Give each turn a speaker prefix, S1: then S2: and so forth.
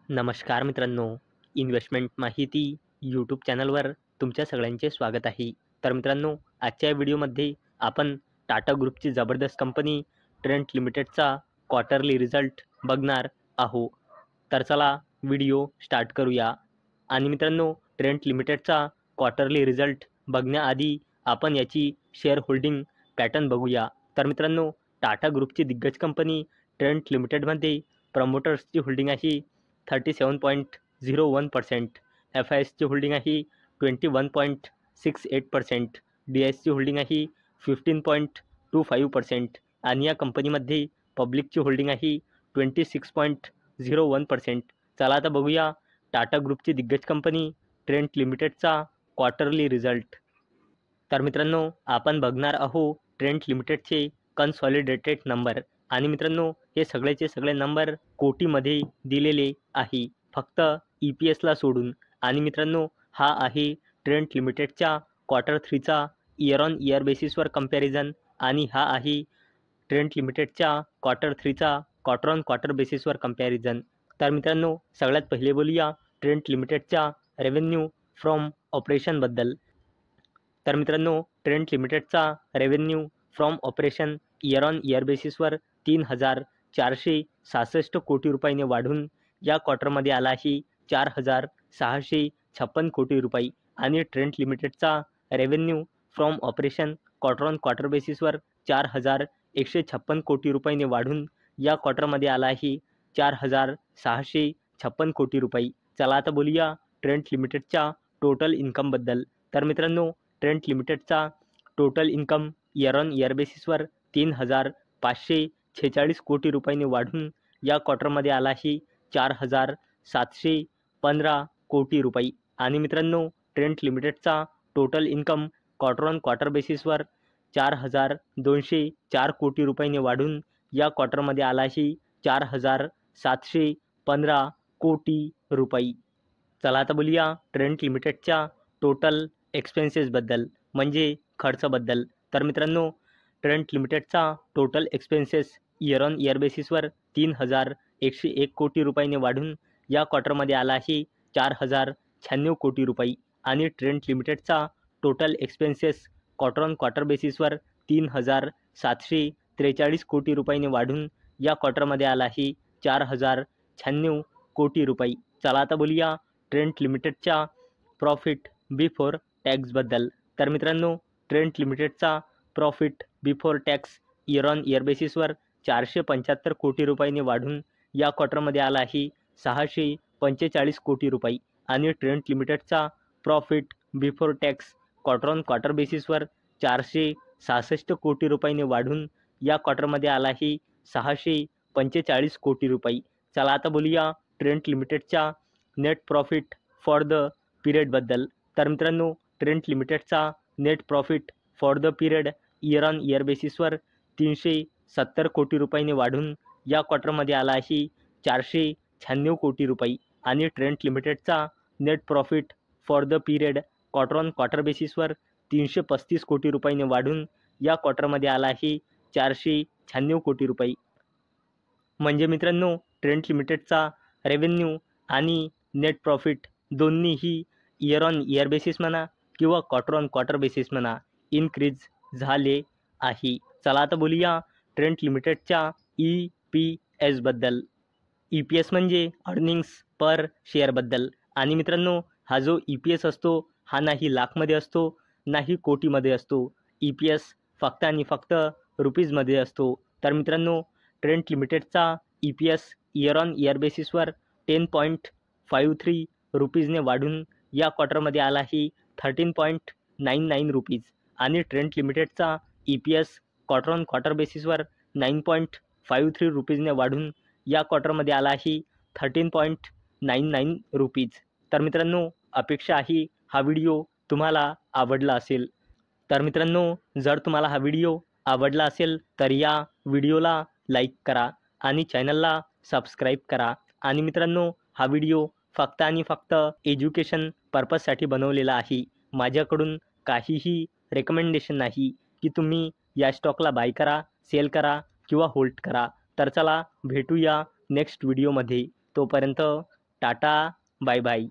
S1: नमस्कार मित्रांनो, इन्व्हेस्टमेंट माहिती यूट्यूब चॅनलवर तुमच्या सगळ्यांचे स्वागत आहे. तर मित्रांनो, आजच्या व्हिडिओमध्ये आपण टाटा ग्रुपची जबरदस्त कंपनी ट्रेंट लिमिटेडचा क्वार्टरली रिझल्ट बघणार आहोत. तर चला व्हिडिओ स्टार्ट करूया. आणि मित्रांनो, ट्रेंट लिमिटेडचा क्वार्टरली रिझल्ट बघण्याआधी आपण याची शेअर होल्डिंग पॅटर्न बघूया. तर मित्रांनो, टाटा ग्रुपची दिग्गज कंपनी ट्रेंट लिमिटेडमध्ये प्रमोटर्सची होल्डिंग आहे 37.01%, FISची होल्डिंग आहे 21.68%, DISची होल्डिंग आहे 15.25% आणि या कंपनीमध्ये पब्लिकची होल्डिंग आहे 26.01%. चला आता बघूया टाटा ग्रुपची दिग्गज कंपनी ट्रेंट लिमिटेडचा क्वार्टरली रिझल्ट. तर मित्रांनो, आपण बघणार आहोत ट्रेंट लिमिटेडचे कन्सॉलिडेटेड नंबर. आणि मित्रांनो, हे सगळेचे सगळे नंबर कोटीमध्ये दिलेले आहे, फक्त EPSला सोडून. आणि मित्रांनो, हा आहे ट्रेंट लिमिटेडच्या क्वार्टर 3चा इयर ऑन इयर बेसिसवर कंपॅरिझन आणि हा आहे ट्रेंट लिमिटेडच्या क्वार्टर 3चा क्वार्टर ऑन क्वार्टर बेसिसवर कंपॅरिझन. तर मित्रांनो, सगळ्यात पहिले बोलूया ट्रेंट लिमिटेडच्या रेव्हेन्यू फ्रॉम ऑपरेशनबद्दल. तर मित्रांनो, ट्रेंट लिमिटेडचा revenue from operation year on year बेसिसवर 3,466 कोटी रुपयांनी वाढून या क्वार्टरमध्ये आला आहे 4,656 कोटी रुपये. आणि ट्रेंट लिमिटेडचा revenue from operation quarter on quarter बेसिसवर 4,156 कोटी रुपयांनी वाढून या क्वार्टरमध्ये आला आहे 4,656 कोटी रुपये. चला आता बोलूया ट्रेंट लिमिटेडच्या टोटल इन्कमबद्दल. तर मित्रांनो, ट्रेंट लिमिटेडचा total income year on year बेसिसवर 3,546 कोटी रुपयांनी वाढून या क्वार्टरमध्ये आला आहे 4,715 कोटी रुपये. आणि मित्रांनो, ट्रेंट लिमिटेडचा total income quarter on quarter बेसिसवर 4,204 कोटी रुपयांनी वाढून या क्वार्टरमध्ये आला आहे 4,715 कोटी रुपये. चला आता बोलूया ट्रेंट लिमिटेडच्या टोटल एक्सपेन्सेसबद्दल, म्हणजे खर्चाबद्दल. तर मित्रांनो, ट्रेंट लिमिटेडचा total expenses year on year बेसिसवर 3,101 कोटी रुपयांनी वाढून या क्वार्टरमध्ये आला आहे 4,096 कोटी रुपये. आणि ट्रेंट लिमिटेडचा total expenses quarter on quarter बेसिसवर 3,743 कोटी रुपयांनी वाढून या क्वार्टरमध्ये आला आहे 4,096 कोटी रुपये. चला आता बोलूया ट्रेंट लिमिटेडच्या प्रॉफिट बिफोर टॅक्सबद्दल. तर मित्रांनो, ट्रेंट लिमिटेडचा profit before tax year on year बेसिसवर 475 कोटी रुपयांनी वाढून या क्वार्टरमध्ये आला आहे 645 कोटी रुपये. आणि ट्रेंट लिमिटेडचा profit before tax quarter on quarter बेसिसवर 466 कोटी रुपयांनी वाढून या क्वार्टरमध्ये आला आहे 645 कोटी रुपये. चला आता बोलूया ट्रेंट लिमिटेडच्या नेट प्रॉफिट फॉर द पिरियडबद्दल. तर मित्रांनो, ट्रेंट लिमिटेडचा net profit for the period year on year बेसिसवर 370 कोटी रुपयांनी वाढून या क्वार्टरमध्ये आला आहे 496 कोटी रुपये. आणि ट्रेंट लिमिटेडचा net profit for the period quarter on quarter बेसिसवर 335 कोटी रुपयांनी वाढून या क्वार्टरमध्ये आला आहे 496 कोटी रुपये. म्हणजे मित्रांनो, ट्रेंट लिमिटेडचा रेव्हेन्यू आणि नेट प्रॉफिट दोन्हीही इयर ऑन इयर बेसिस म्हणा किंवा क्वार्टर ऑन क्वार्टर बेसिस म्हणा इन्क्रीज झाले आहे. चला आता बोलूया ट्रेंट लिमिटेडच्या EPSबद्दल. EPS म्हणजे अर्निंग्स पर शेअरबद्दल. आणि मित्रांनो, हा जो EPS असतो हा नाही लाखमध्ये असतो, नाही कोटीमध्ये असतो. EPS फक्त आणि फक्त रुपीजमध्ये असतो. तर मित्रांनो, ट्रेंट लिमिटेडचा EPS इयर ऑन इयर बेसिसवर 10.53 रुपीजने वाढून या क्वार्टरमध्ये आला आहे 13.99 रुपीज. आणि ट्रेंट लिमिटेडचा EPS क्वार्टर ऑन क्वार्टर बेसिसवर 9.53 रुपीजने वाढून या क्वार्टरमध्ये आला आहे 13.99 रुपीज. तर मित्रांनो, अपेक्षा आहे हा व्हिडिओ तुम्हाला आवडला असेल. तर मित्रांनो, जर तुम्हाला हा व्हिडिओ आवडला असेल तर या व्हिडिओला लाईक करा आणि चॅनलला सबस्क्राईब करा. आणि मित्रांनो, हा व्हिडिओ फक्त आणि फक्त एज्युकेशन पर्पजसाठी बनवलेला आहे. माझ्याकडून काहीही रेकमेंडेशन नाही की तुम्ही या स्टॉकला बाय करा, सेल करा किंवा होल्ड करा. तर चला भेटूया नेक्स्ट व्हिडिओमध्ये. तोपर्यंत टाटा, बाय बाय.